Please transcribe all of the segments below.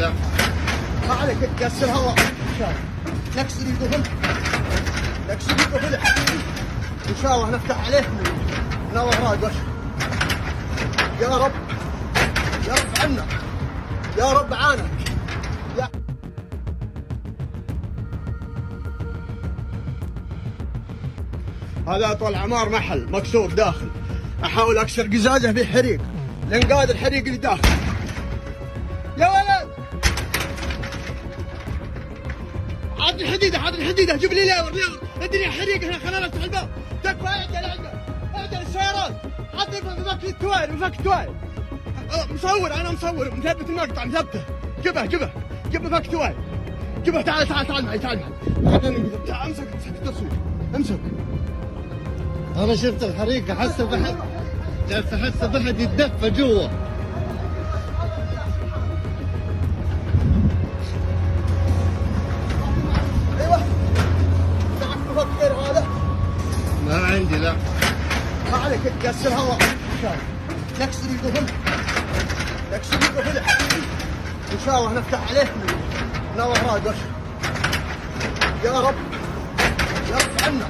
لا ما عليك تكسر هواء نكسر القفل نكسر القفل ان شاء الله نفتح عليك من اول وش. يا رب يا رب عنا يا رب عانك يا هذا طول عمار محل مكسور داخل، احاول اكسر قزازه في حريق لانقاذ الحريق اللي داخل. يا ولد عاد الحديده جيب لي ليور ادني حريق هنا خلينا نفتح الباب. تكفى اعدل السيارات حط مفك التوالي مفك التوالي انا مصور مثبت المقطع مثبته. جبه مفك توالي جبه. تعال معي خلينا ننقذ. امسك التصوير امسك. انا شفت الحريق احسه بحد يتدفى جوا. ايوه معك مفكر هذا؟ ما عندي لا. ما عليك تكسر هواء نكسر القفل ان شاء الله نفتح عليك من اول وش. يا رب عنا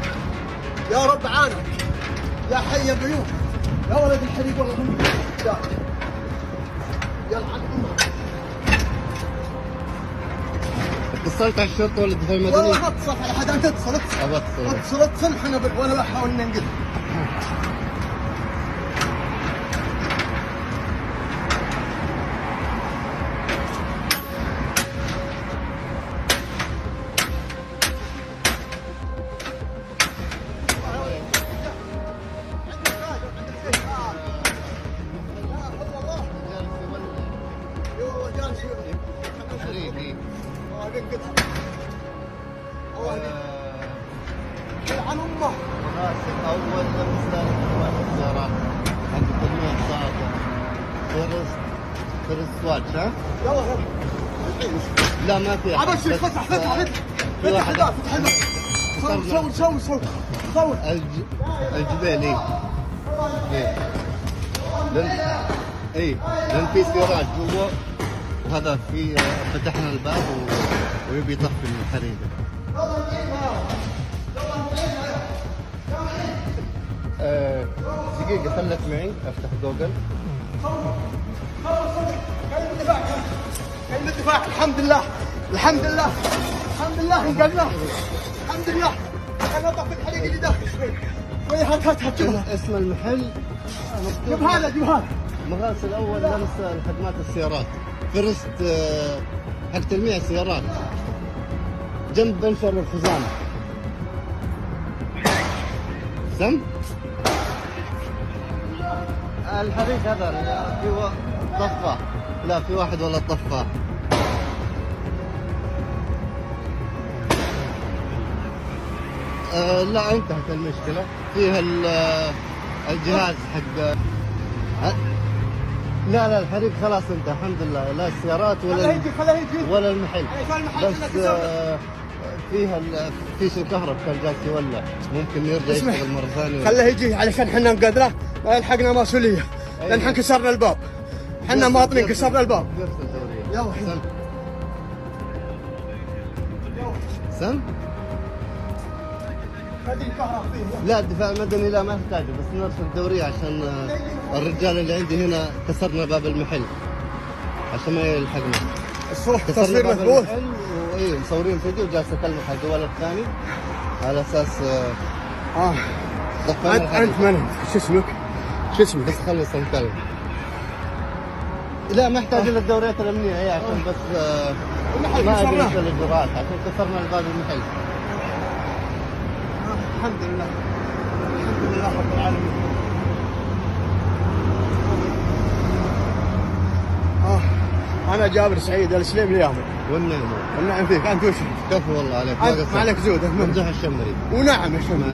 يا رب عانك يا حي القيوم. يا ولد الحريق والله هم يلا عن امك. اتصلت على الشرطه ولا الدفاع المدني؟ والله ما اتصلت على حد. انت اتصل احنا وانا بحاول ننقذ. عن امه مناسب اول لمسه السيارات حق تجميع الساعه فيرست واتش. ها؟ يلا لا ما في احد. فتح الباب صور الجبال. لان في سيارات جوا وهذا في فتحنا الباب ويبي يطفي الحريق. دقيقة خلك معي افتح جوجل. كلمة دفاع. الحمد لله انقذناه. الحمد لله انا طفي الحريق اللي داخل شوي. هات جيبها. اسم المحل جيب هذا مغاسل اول لمس خدمات السيارات فيرست حق تلميع السيارات جنب بنشر الخزانة. سم الحريق هذا في طفاه. لا في واحد ولا طفاه. لا انتهت المشكلة. فيها الجهاز حق لا الحريق خلاص انتهى الحمد لله. لا السيارات ولا المحل. بس فيها في سوء كهرب كان جالس يولع. ممكن يرجع يشتغل مرة ثانية. خليه يجي علشان احنا نقدره ما يلحقنا مسؤولية. لان احنا كسرنا الباب. احنا مواطنين كسرنا الباب. يلا سم لا الدفاع المدني لا ما يحتاجه. بس نرسل الدورية عشان الرجال اللي عندي هنا كسرنا باب المحل عشان ما يلحقنا. تصوير مقبول. وايه مصورين فيديو جالس اكلم حق الولد الثاني على اساس انت من شو اسمك؟ بس خلص نتكلم. لا ما يحتاج الا الدوريات الامنيه هي عشان بس ما ادري ايش الاجراءات عشان كسرنا باب المحل. الحمد لله رب العالمين. انا جابر سعيد السليم اليامي. والنعم فيك. انت وش؟ كفو والله عليك. ما عليك زود. ممدوح الشمري. ونعم يا شمري.